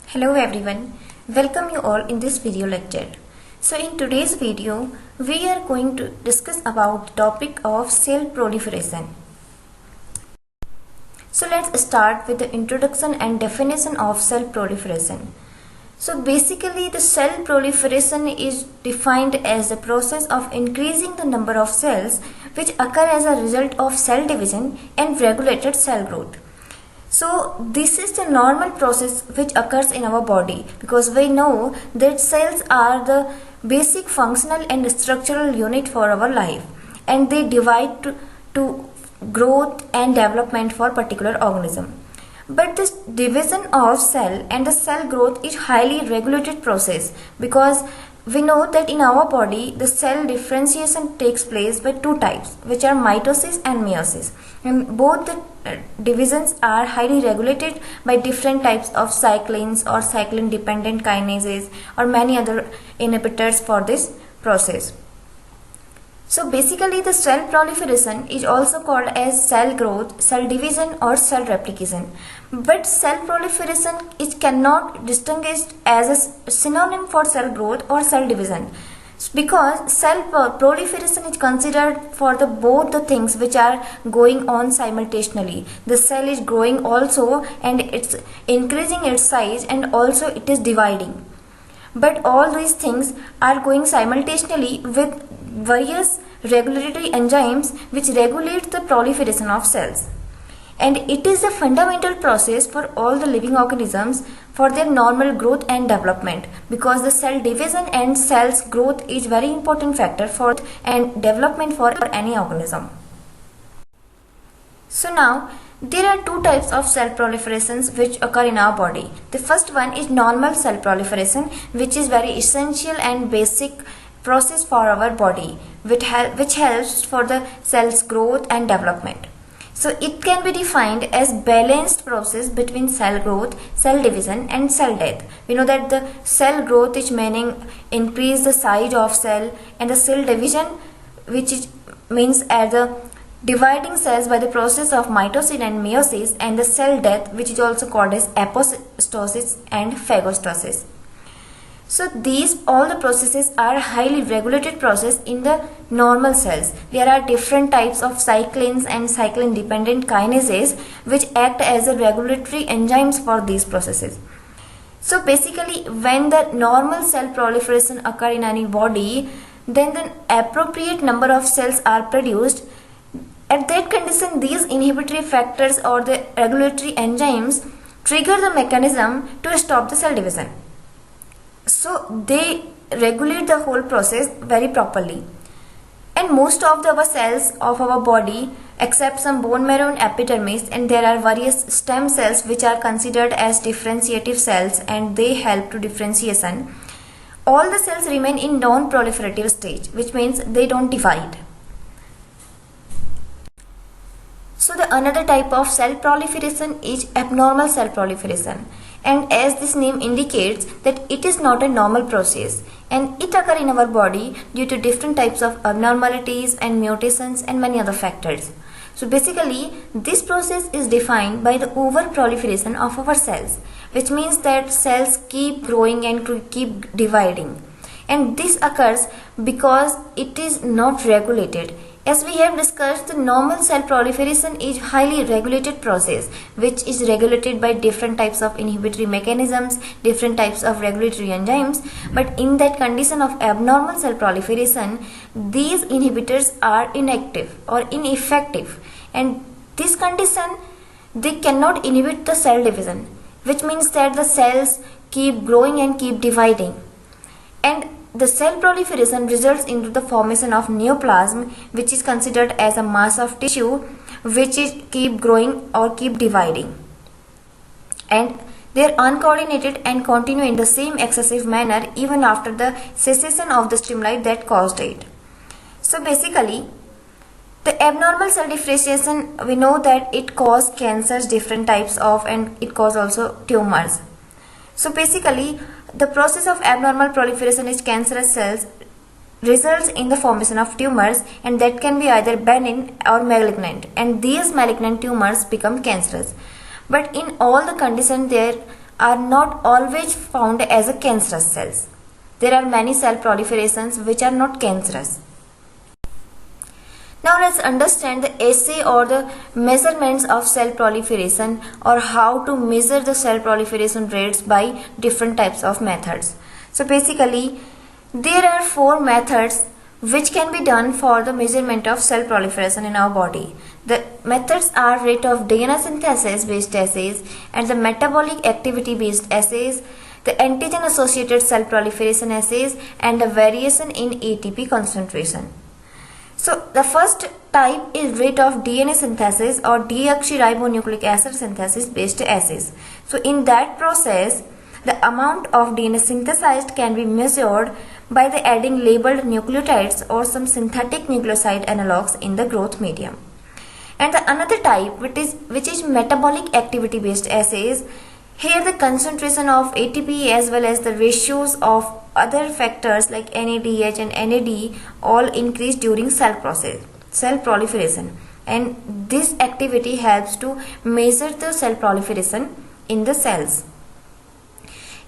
Hello everyone, welcome you all in this video lecture. So in today's video, we are going to discuss about the topic of cell proliferation. So let's start with the introduction and definition of cell proliferation. So basically the cell proliferation is defined as the process of increasing the number of cells which occur as a result of cell division and regulated cell growth. So this is the normal process which occurs in our body, because we know that cells are the basic functional and structural unit for our life, and they divide to growth and development for particular organism. But this division of cell and the cell growth is highly regulated process, because we know that in our body the cell differentiation takes place by two types, which are mitosis and meiosis, and both the divisions are highly regulated by different types of cyclins or cyclin dependent kinases or many other inhibitors for this process. So basically the cell proliferation is also called as cell growth, cell division or cell replication. But cell proliferation is cannot distinguished as a synonym for cell growth or cell division, because cell proliferation is considered for the both the things which are going on simultaneously. The cell is growing also, and it's increasing its size, and also it is dividing. But all these things are going simultaneously with various regulatory enzymes which regulate the proliferation of cells. And it is a fundamental process for all the living organisms for their normal growth and development, because the cell division and cells growth is very important factor for and development for any organism. So now there are two types of cell proliferations which occur in our body. The first one is normal cell proliferation, which is very essential and basic process for our body, which helps for the cell's growth and development. So it can be defined as balanced process between cell growth, cell division and cell death. We know that the cell growth is meaning increase the size of cell, and the cell division which means as the dividing cells by the process of mitosis and meiosis, and the cell death which is also called as apoptosis and phagocytosis. So these all the processes are highly regulated process in the normal cells. There are different types of cyclins and cyclin dependent kinases which act as a regulatory enzymes for these processes. So basically when the normal cell proliferation occur in any body, then the appropriate number of cells are produced. At that condition, these inhibitory factors or the regulatory enzymes trigger the mechanism to stop the cell division. So they regulate the whole process very properly. And most of our cells of our body, except some bone marrow and epidermis, and there are various stem cells which are considered as differentiative cells, and they help to differentiation. All the cells remain in non-proliferative stage, which means they don't divide. So the another type of cell proliferation is abnormal cell proliferation, and as this name indicates that it is not a normal process, and it occurs in our body due to different types of abnormalities and mutations and many other factors. So basically this process is defined by the over proliferation of our cells, which means that cells keep growing and keep dividing, and this occurs because it is not regulated. As we have discussed, the normal cell proliferation is highly regulated process which is regulated by different types of inhibitory mechanisms, different types of regulatory enzymes. But in that condition of abnormal cell proliferation, these inhibitors are inactive or ineffective, and this condition they cannot inhibit the cell division, which means that the cells keep growing and keep dividing. And the cell proliferation results into the formation of neoplasm, which is considered as a mass of tissue which is keep growing or keep dividing, and they are uncoordinated and continue in the same excessive manner even after the cessation of the stimuli that caused it. So basically the abnormal cell differentiation, we know that it causes cancers, different types of, and it causes also tumors. So basically the process of abnormal proliferation is cancerous cells results in the formation of tumors, and that can be either benign or malignant, and these malignant tumors become cancerous. But in all the conditions, there are not always found as a cancerous cells. There are many cell proliferations which are not cancerous. Now let's understand the assay or the measurements of cell proliferation, or how to measure the cell proliferation rates by different types of methods. So basically, there are 4 methods which can be done for the measurement of cell proliferation in our body. The methods are rate of DNA synthesis based assays and the metabolic activity based assays, the antigen associated cell proliferation assays, and the variation in ATP concentration. So the first type is rate of DNA synthesis or deoxyribonucleic acid synthesis based assays. So in that process, the amount of DNA synthesized can be measured by the adding labeled nucleotides or some synthetic nucleoside analogues in the growth medium. And the another type which is metabolic activity based assays. Here the concentration of ATP as well as the ratios of other factors like NADH and NAD all increase during cell proliferation, and this activity helps to measure the cell proliferation in the cells.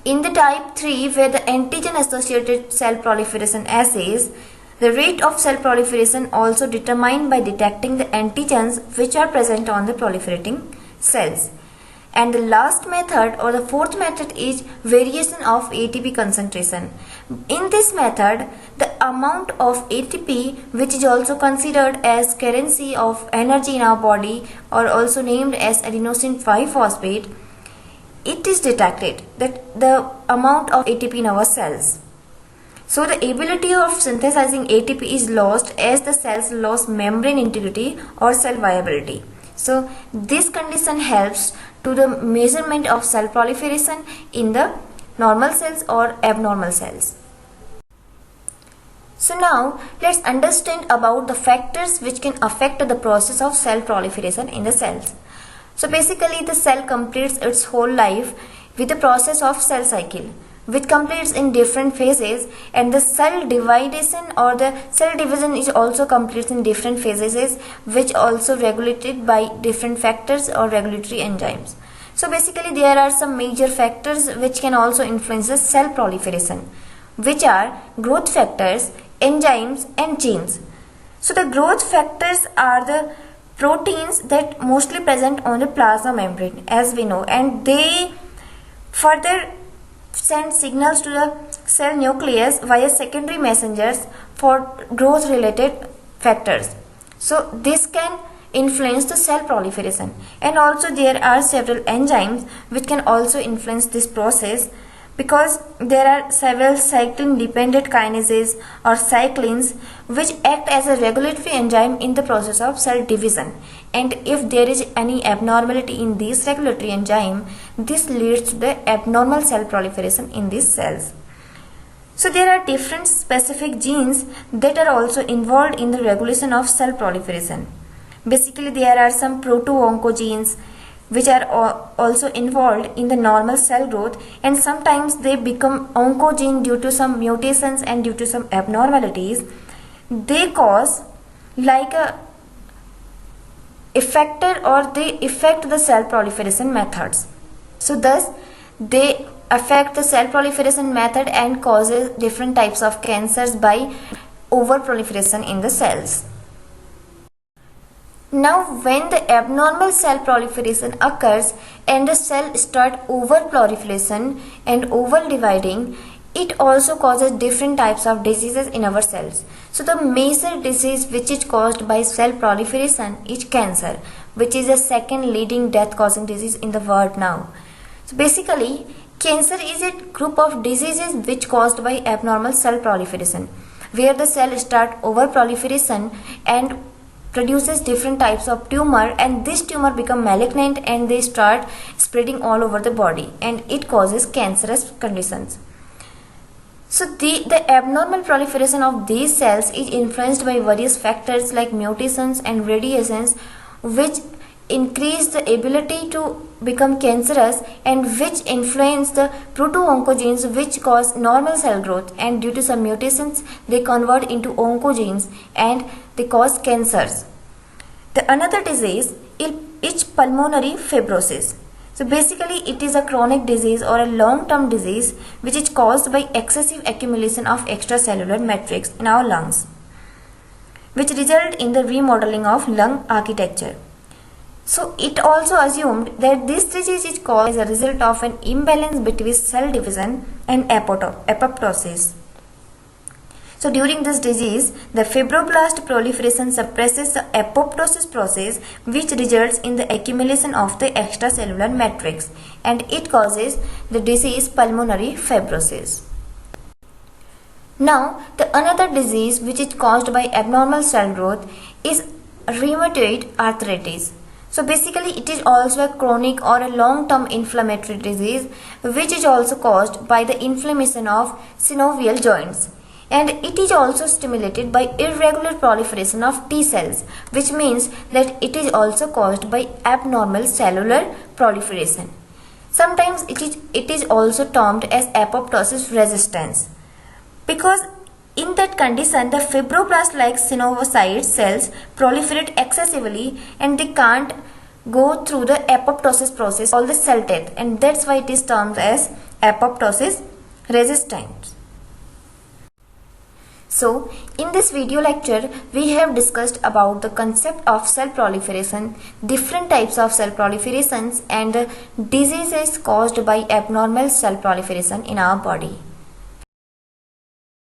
In the type 3, where the antigen associated cell proliferation assays, the rate of cell proliferation also determined by detecting the antigens which are present on the proliferating cells. And the last method or the 4th method is variation of ATP concentration. In this method, the amount of ATP, which is also considered as currency of energy in our body or also named as adenosine 5-phosphate, it is detected that the amount of ATP in our cells. So the ability of synthesizing ATP is lost as the cells lose membrane integrity or cell viability. So this condition helps to the measurement of cell proliferation in the normal cells or abnormal cells. So now let's understand about the factors which can affect the process of cell proliferation in the cells. So basically, the cell completes its whole life with the process of cell cycle, which completes in different phases, and the cell division or the cell division is also completes in different phases, which also regulated by different factors or regulatory enzymes. So basically, there are some major factors which can also influence the cell proliferation, which are growth factors, enzymes, and genes. So the growth factors are the proteins that mostly present on the plasma membrane, as we know, and they further send signals to the cell nucleus via secondary messengers for growth related factors. So this can influence the cell proliferation, and also there are several enzymes which can also influence this process, because there are several cyclin dependent kinases or cyclins which act as a regulatory enzyme in the process of cell division, and if there is any abnormality in this regulatory enzyme, this leads to the abnormal cell proliferation in these cells. So there are different specific genes that are also involved in the regulation of cell proliferation. Basically, there are some proto-oncogenes which are also involved in the normal cell growth, and sometimes they become oncogene due to some mutations and due to some abnormalities. They cause like a effector or they affect the cell proliferation methods. So thus they affect the cell proliferation method and causes different types of cancers by overproliferation in the cells. Now when the abnormal cell proliferation occurs and the cell start overproliferation and overdividing, it also causes different types of diseases in our cells. So the major disease which is caused by cell proliferation is cancer, which is the second leading death causing disease in the world now. So basically, cancer is a group of diseases which caused by abnormal cell proliferation, where the cell start overproliferation and produces different types of tumor, and this tumor become malignant and they start spreading all over the body and it causes cancerous conditions. So the abnormal proliferation of these cells is influenced by various factors like mutations and radiations, which increase the ability to become cancerous and which influence the proto-oncogenes which cause normal cell growth, and due to some mutations they convert into oncogenes and they cause cancers. The another disease is pulmonary fibrosis. So basically it is a chronic disease or a long-term disease which is caused by excessive accumulation of extracellular matrix in our lungs, which result in the remodeling of lung architecture. So it also assumed that this disease is caused as a result of an imbalance between cell division and apoptosis. So during this disease, the fibroblast proliferation suppresses the apoptosis process, which results in the accumulation of the extracellular matrix, and it causes the disease pulmonary fibrosis. Now, the another disease which is caused by abnormal cell growth is rheumatoid arthritis. So basically it is also a chronic or a long-term inflammatory disease which is also caused by the inflammation of synovial joints. And it is also stimulated by irregular proliferation of T cells, which means that it is also caused by abnormal cellular proliferation. Sometimes it is also termed as apoptosis resistance, because in that condition the fibroblast-like synovial cells proliferate excessively and they can't go through the apoptosis process or the cell death, and that's why it is termed as apoptosis resistance. So, in this video lecture, we have discussed about the concept of cell proliferation, different types of cell proliferations, and diseases caused by abnormal cell proliferation in our body.